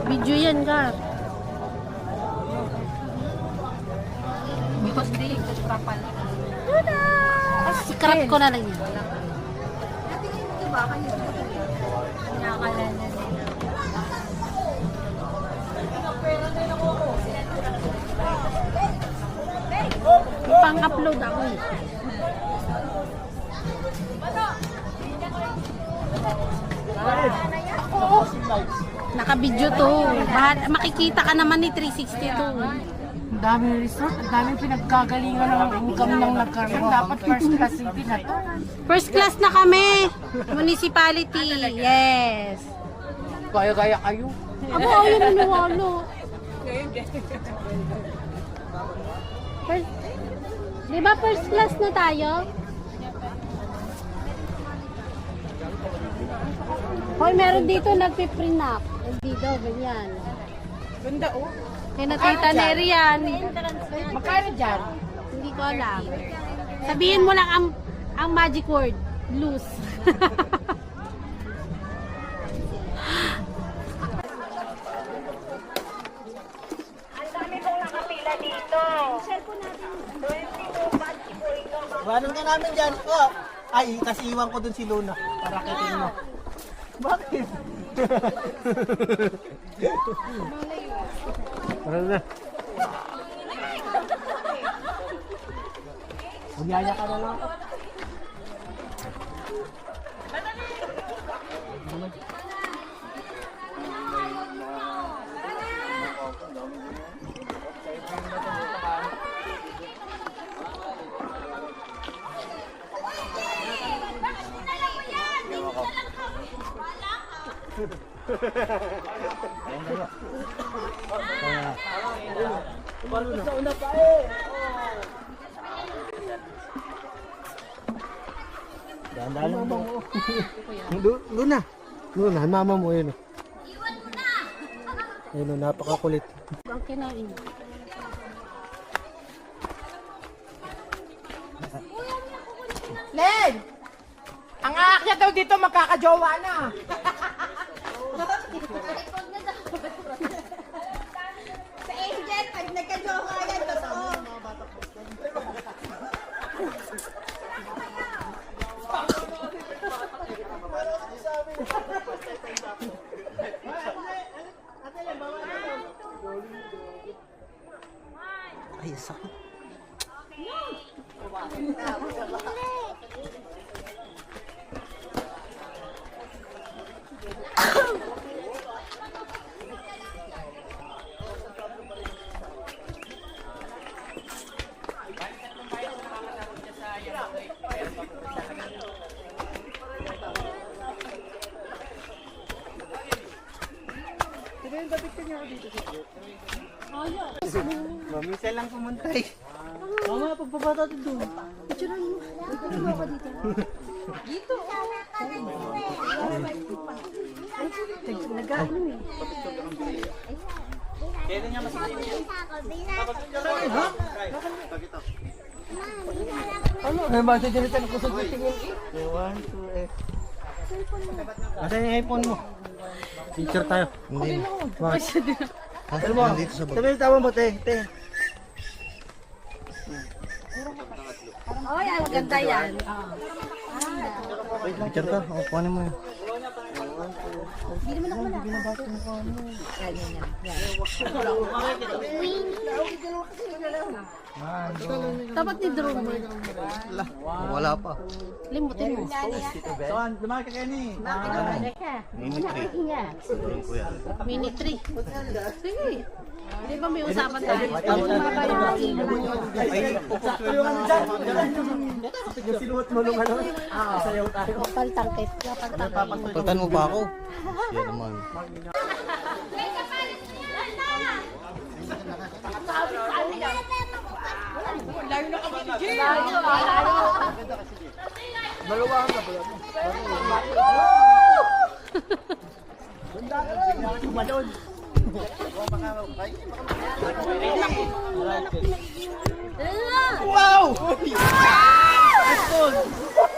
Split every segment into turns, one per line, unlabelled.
Video yan, Gar.
Because di, kapal.
Tada! Scrap ko na lang yan.
Natin yung diba, kayo nakakala na din.
Pang-upload ako eh. Naka-video to. Makikita ka naman ni 360 to.
Ang daming resort, ang daming pinagkagalingan ng income ng nagkaroon. Dapat first class city na to.
First class na kami. Municipality. Yes.
Kaya-kaya kayo.
Aba, ayun naniwalo. Di ba first class na tayo? Hoy, meron dito nagpiprint up. Dito, ganyan.
Ganda oh.
Kaya nakita na riyan.
Magkano dyan?
Hindi ko alam. Sabihin mo lang ang magic word. Loose.
Iwanan ka namin dyan. Oh. Ay, kasi iwan ko dun si Luna. Para kitin mo. Bakit? Tara na. Magyaya ka na lang. Dahan-dahan mo. Luna. Luna, mama mo yun. Ayun, napakakulit.
Ang kinain.
Len! Ang aakyat daw dito magkakajowa na.
Sa Angel, pag nagka-jowa yan, totoo.
Ay, sakit. Mamisa lang pumunta eh. Mama, pagpapata ito doon.
Picturean mo. Picturean mo dito.
Dito.
Nag-ano eh.
Kailan niya masasabi niya? Ano? May masajalitan ako sa tingin. 1, 2, eh. Asan yung iPhone mo? Picture tayo. Hindi. Bakit? Asan mo? Sabi yung tawa mo, te.
Oh, yan. Maganda yan.
Picture ka? O, kuhanin mo yun.
Hindi naman ako malapit. Dapat ni drone mo.
Wala pa.
Limutin mo.
Saan? Lumaki ka kayo ni.
Mini 3. Sige. Di ba may usapan tayo? Tapos mababa yung ilaw mo.
Ay, tulungan dyan. Yung sinuot mo nung ano. Sayaw tayo.
Paltangkit. Paltangkit.
Pagtan mo pa ako. Yan naman.
Layo na kami ni Jim.
Maluwahan ka pala. Tumalon. Wow!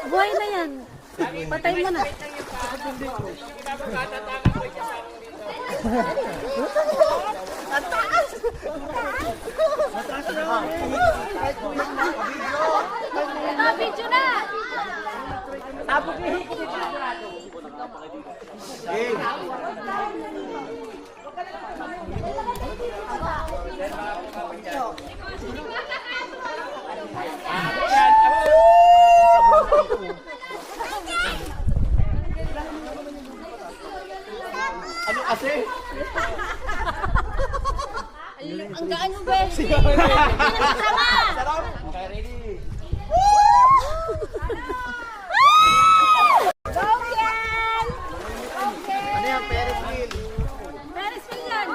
Buhay na yan. Patay mo na.
Ito, video na!
Ano kasi?
Ang gaan yung beshi! Hindi na sama!
Okay, ready?
Go, Ken!
Ano yan? Ferris wheel.
Ferris wheel yan!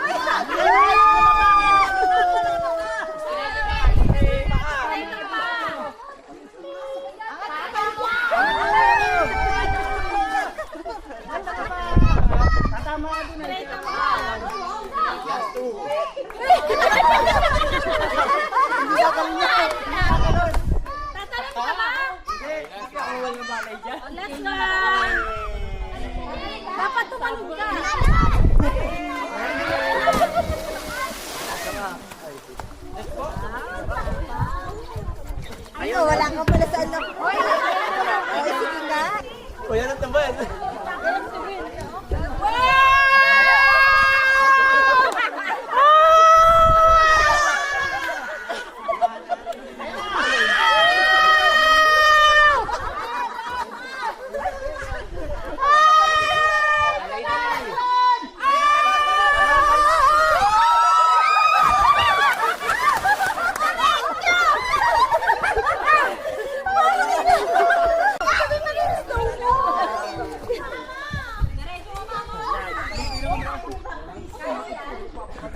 Tatama ka dun eh. Last two.
Tatalon ka ba?
Hindi. Ako walang malay dyan.
Let's go! Dapat tumalog ka!
Ano, wala ka pala sa ano. Oy, sige nga.
O yan ang tamad.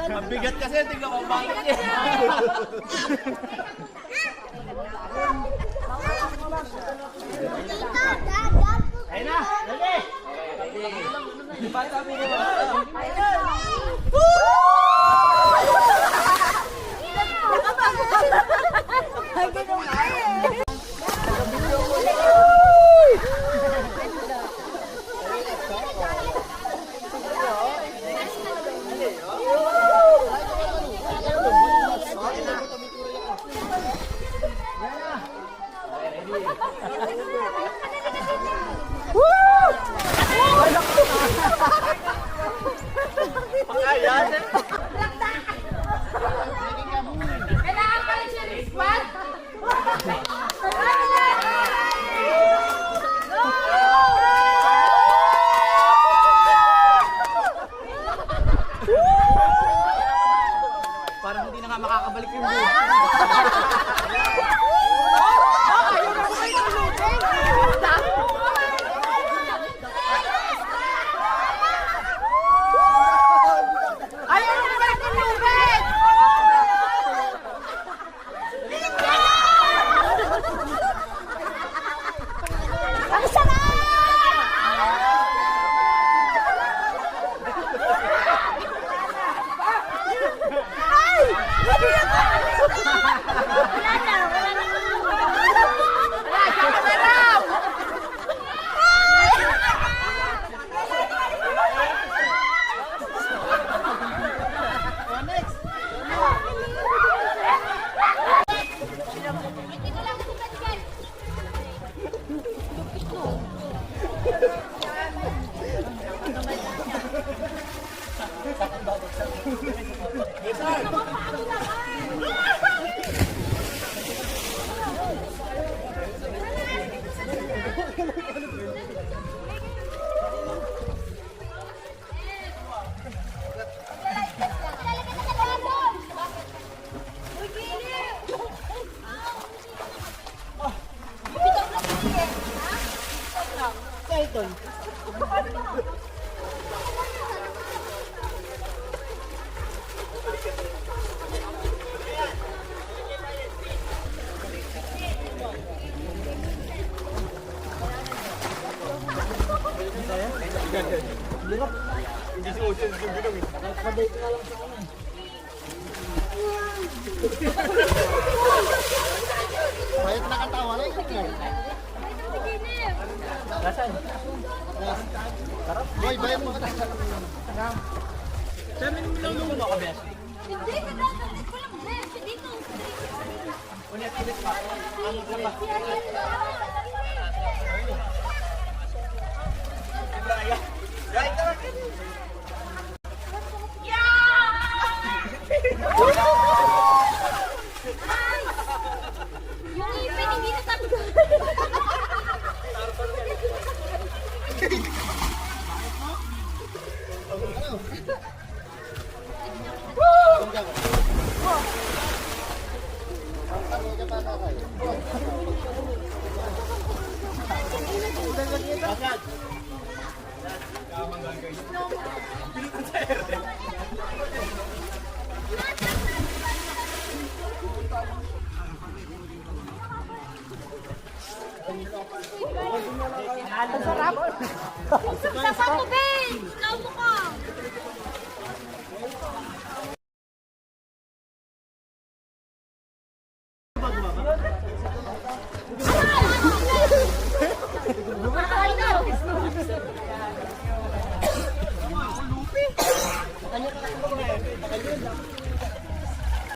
Ang bigat kasi, tingnan mo bakit niya. Ayun na, ready? Di ba sabi mo? Ayan.
Kailangan pa rin siya ng squad?
Parang hindi na nga makakabalik yung buhay. Bayat na katawa na ikot mo. Boy, bayat mo ka.
Hindi, nagagalit ko lang, Jeff. Dito. Yung ipin, hindi natanggal. Sapat mo, babe! Ikaw mo ka!